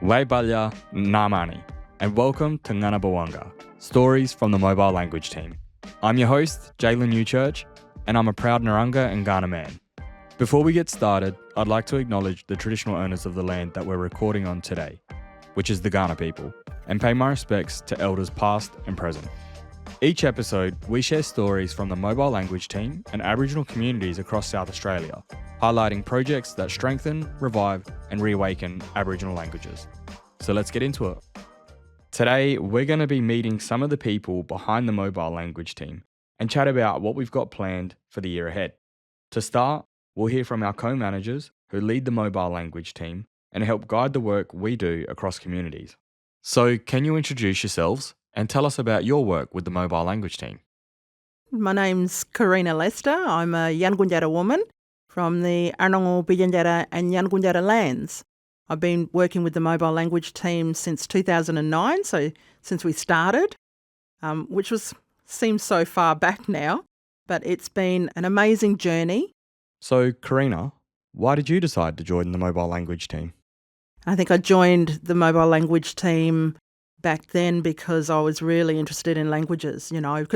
Waibalya Namani, and welcome to Nganampa Wangka, stories from the mobile language team. I'm your host, Jaylon Newchurch, and I'm a proud Narungga and Ghana man. Before we get started, I'd like to acknowledge the traditional owners of the land that we're recording on today, which is the Ghana people, and pay my respects to elders past and present. Each episode, we share stories from the mobile language team and Aboriginal communities across South Australia, highlighting projects that strengthen, revive, and reawaken Aboriginal languages. So let's get into it. Today, we're going to be meeting some of the people behind the mobile language team and chat about what we've got planned for the year ahead. To start, we'll hear from our co-managers who lead the mobile language team and help guide the work we do across communities. So can you introduce yourselves and tell us about your work with the mobile language team? My name's Karina Lester. I'm a Yankunytjatjara woman from the Aardenburg, Yankunytjatjara and Yankunytjatjara lands. I've been working with the mobile language team since 2009, so since we started, which seems so far back now, but it's been an amazing journey. So Karina, why did you decide to join the mobile language team? I think I joined the mobile language team back then because I was really interested in languages,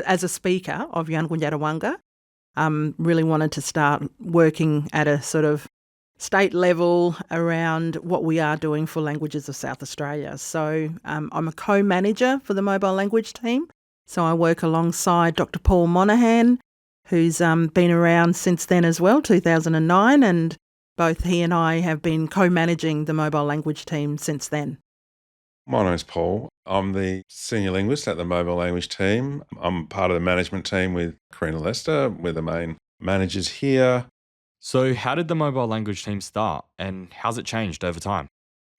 as a speaker of Yankunytjatjara Wangka. Really wanted to start working at a sort of state level around what we are doing for languages of South Australia. So I'm a co-manager for the mobile language team. So I work alongside Dr. Paul Monaghan, who's been around since then as well, 2009, and both he and I have been co-managing the mobile language team since then. My name's Paul. I'm the senior linguist at the mobile language team. I'm part of the management team with Karina Lester. We're the main managers here. So how did the mobile language team start and how's it changed over time?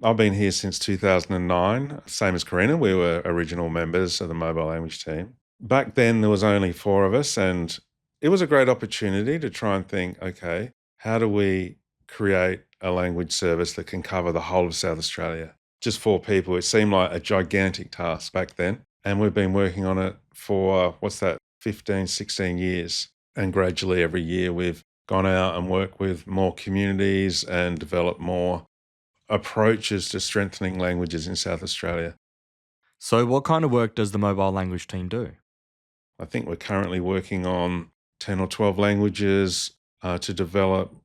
I've been here since 2009, same as Karina. We were original members of the mobile language team. Back then, there was only 4 of us, and it was a great opportunity to try and think, okay, how do we create a language service that can cover the whole of South Australia? Just 4 people. It seemed like a gigantic task back then. And we've been working on it for, 15, 16 years. And gradually every year we've gone out and worked with more communities and developed more approaches to strengthening languages in South Australia. So what kind of work does the mobile language team do? I think we're currently working on 10 or 12 languages to develop,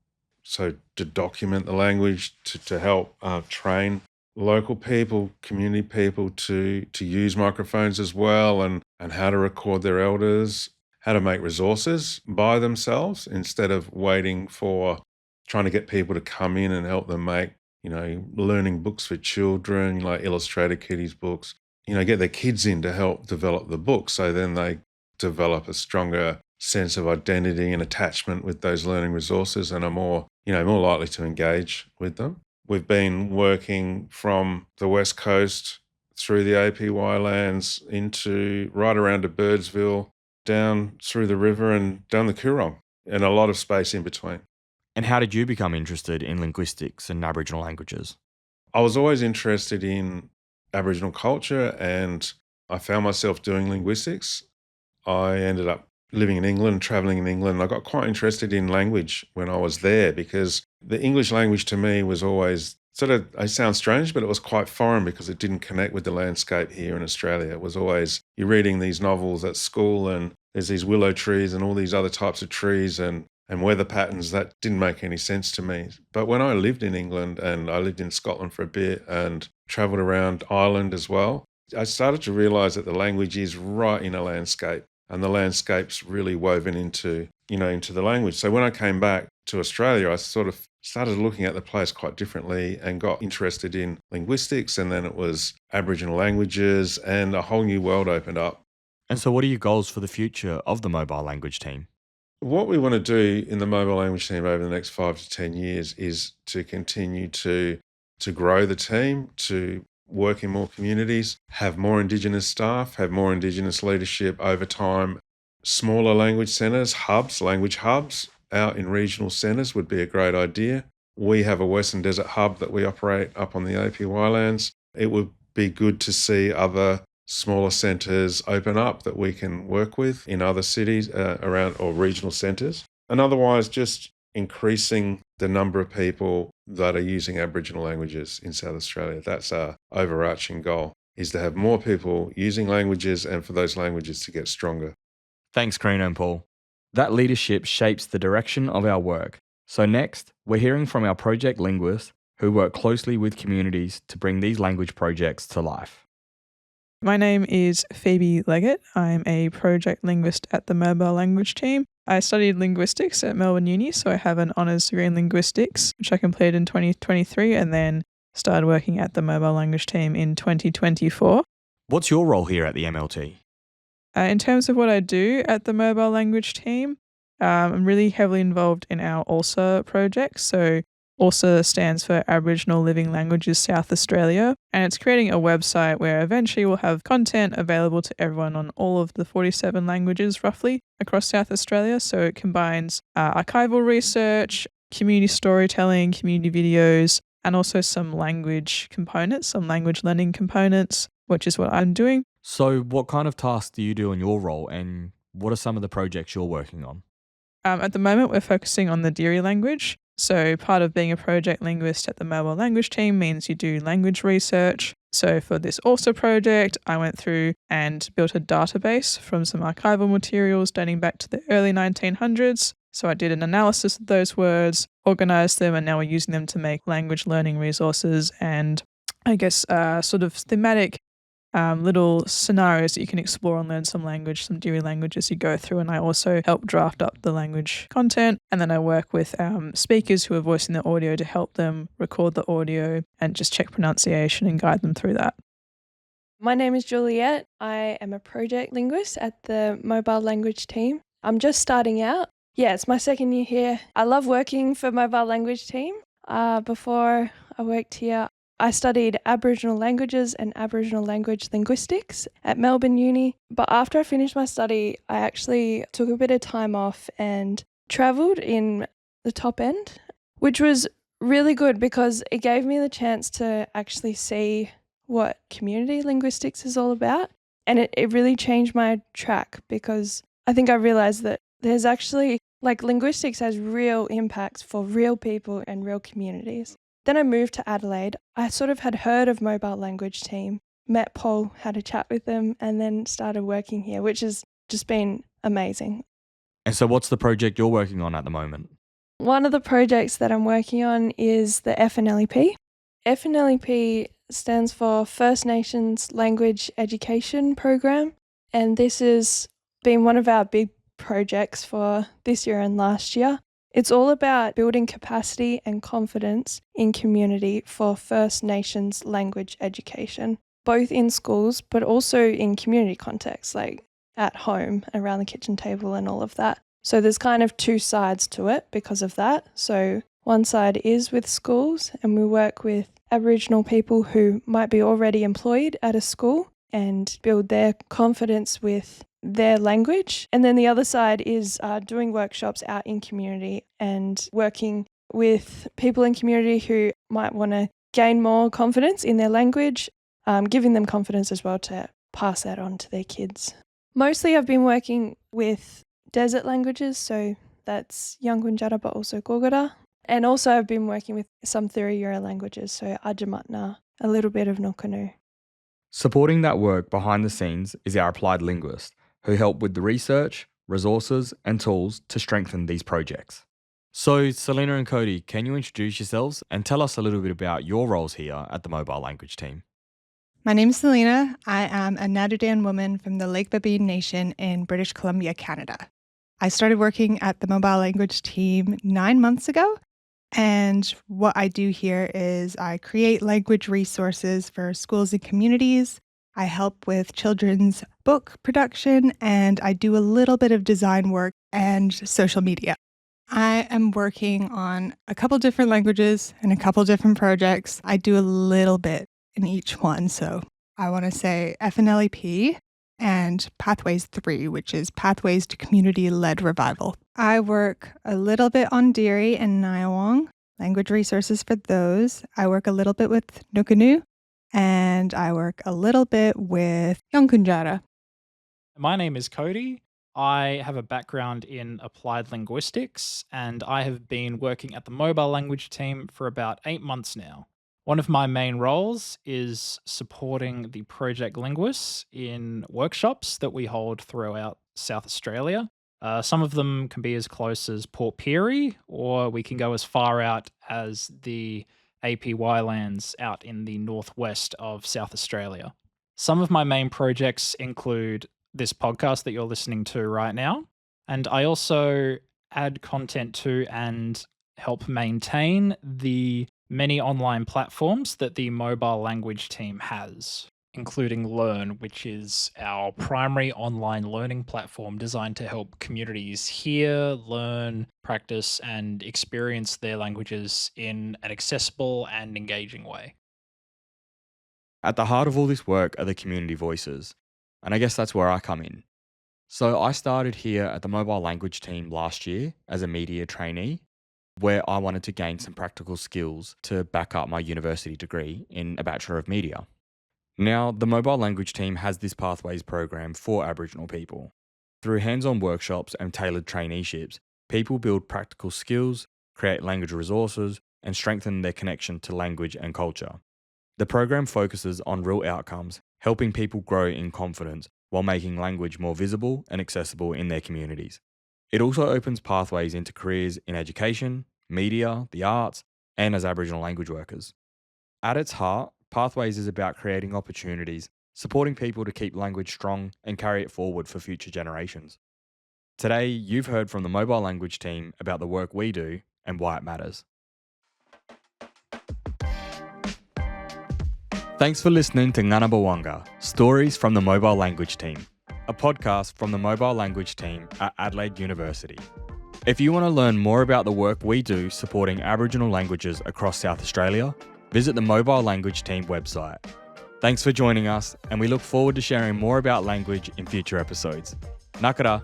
so to document the language, to help train local people, community people to use microphones as well, and how to record their elders, how to make resources by themselves instead of waiting for trying to get people to come in and help them make, learning books for children, like Illustrated Kiddies books, get their kids in to help develop the book so then they develop a stronger sense of identity and attachment with those learning resources and are more likely to engage with them. We've been working from the West Coast through the APY lands into right around to Birdsville, down through the river and down the Coorong, and a lot of space in between. And how did you become interested in linguistics and Aboriginal languages? I was always interested in Aboriginal culture and I found myself doing linguistics. I ended up living in England, travelling in England. I got quite interested in language when I was there because the English language to me was always it sounds strange, but it was quite foreign because it didn't connect with the landscape here in Australia. It was always, you're reading these novels at school and there's these willow trees and all these other types of trees and weather patterns that didn't make any sense to me. But when I lived in England and I lived in Scotland for a bit and travelled around Ireland as well, I started to realise that the language is right in a landscape. And the landscape's really woven into the language. So when I came back to Australia, I sort of started looking at the place quite differently and got interested in linguistics, and then it was Aboriginal languages and a whole new world opened up. And so what are your goals for the future of the mobile language team? What we want to do in the mobile language team over the next 5 to 10 years is to continue to grow the team, to work in more communities, have more Indigenous staff, have more Indigenous leadership over time. Smaller language centres, language hubs out in regional centres would be a great idea. We have a Western Desert hub that we operate up on the APY lands. It would be good to see other smaller centres open up that we can work with in other cities around or regional centres. And otherwise, just increasing the number of people that are using Aboriginal languages in South Australia. That's our overarching goal, is to have more people using languages and for those languages to get stronger. Thanks, Karina and Paul. That leadership shapes the direction of our work. So next, we're hearing from our project linguists who work closely with communities to bring these language projects to life. My name is Phoebe Leggett. I'm a project linguist at the mobile language team. I studied linguistics at Melbourne Uni, so I have an honours degree in linguistics, which I completed in 2023, and then started working at the mobile language team in 2024. What's your role here at the MLT? In terms of what I do at the mobile language team, I'm really heavily involved in our ALSA project. So ALSA stands for Aboriginal Living Languages South Australia, and it's creating a website where eventually we'll have content available to everyone on all of the 47 languages roughly across South Australia. So it combines archival research, community storytelling, community videos, and also some language components, some language learning components, which is what I'm doing. So what kind of tasks do you do in your role, and what are some of the projects you're working on? At the moment, we're focusing on the Diri language. So part of being a project linguist at the mobile language team means you do language research. So for this ALSA project, I went through and built a database from some archival materials dating back to the early 1900s. So I did an analysis of those words, organised them, and now we're using them to make language learning resources and I guess sort of thematic little scenarios that you can explore and learn some language, some Diri language as you go through. And I also help draft up the language content. And then I work with speakers who are voicing the audio to help them record the audio and just check pronunciation and guide them through that. My name is Juliet. I am a project linguist at the mobile language team. I'm just starting out. Yeah, it's my second year here. I love working for mobile language team. Before I worked here, I studied Aboriginal languages and Aboriginal language linguistics at Melbourne Uni. But after I finished my study, I actually took a bit of time off and travelled in the top end, which was really good because it gave me the chance to actually see what community linguistics is all about. And it really changed my track because I think I realised that there's actually, linguistics has real impacts for real people and real communities. Then I moved to Adelaide. I sort of had heard of mobile language team, met Paul, had a chat with them, and then started working here, which has just been amazing. And so what's the project you're working on at the moment? One of the projects that I'm working on is the FNLEP. FNLEP stands for First Nations Language Education Program, and this has been one of our big projects for this year and last year. It's all about building capacity and confidence in community for First Nations language education, both in schools but also in community contexts, like at home, around the kitchen table and all of that. So there's kind of two sides to it because of that. So one side is with schools, and we work with Aboriginal people who might be already employed at a school and build their confidence with their language. And then the other side is doing workshops out in community and working with people in community who might want to gain more confidence in their language, giving them confidence as well to pass that on to their kids. Mostly I've been working with desert languages, so that's Yankunytjatjara but also Goorgoorda. And also I've been working with some Thiru-Yura languages, so Adjamatna, a little bit of Nukanu. Supporting that work behind the scenes is our applied linguist, who help with the research, resources, and tools to strengthen these projects. So, Celena and Cody, can you introduce yourselves and tell us a little bit about your roles here at the mobile language team? My name is Celena. I am a Nadadan woman from the Lake Babine Nation in British Columbia, Canada. I started working at the mobile language team 9 months ago, and what I do here is I create language resources for schools and communities. I help with children's book production, and I do a little bit of design work and social media. I am working on a couple different languages and a couple different projects. I do a little bit in each one. So I want to say FNLEP and Pathways 3, which is Pathways to Community-Led Revival. I work a little bit on Diri and Nyawong, language resources for those. I work a little bit with Nukanu, and I work a little bit with Yankunytjatjara. My name is Cody. I have a background in applied linguistics, and I have been working at the mobile language team for about 8 months now. One of my main roles is supporting the project linguists in workshops that we hold throughout South Australia. Some of them can be as close as Port Pirie, or we can go as far out as the APY lands out in the northwest of South Australia. Some of my main projects include this podcast that you're listening to right now, and I also add content to and help maintain the many online platforms that the mobile language team has, including Learn, which is our primary online learning platform designed to help communities hear, learn, practice, and experience their languages in an accessible and engaging way. At the heart of all this work are the community voices, and I guess that's where I come in. So I started here at the mobile language team last year as a media trainee, where I wanted to gain some practical skills to back up my university degree in a Bachelor of Media. Now, the mobile language team has this Pathways program for Aboriginal people. Through hands-on workshops and tailored traineeships, people build practical skills, create language resources, and strengthen their connection to language and culture. The program focuses on real outcomes, helping people grow in confidence while making language more visible and accessible in their communities. It also opens pathways into careers in education, media, the arts, and as Aboriginal language workers. At its heart, Pathways is about creating opportunities, supporting people to keep language strong and carry it forward for future generations. Today, you've heard from the mobile language team about the work we do and why it matters. Thanks for listening to Nganampa Wangka, Stories from the Mobile Language Team, a podcast from the mobile language team at Adelaide University. If you want to learn more about the work we do supporting Aboriginal languages across South Australia, visit the Mobile Language Team website. Thanks for joining us, and we look forward to sharing more about language in future episodes. Nakara!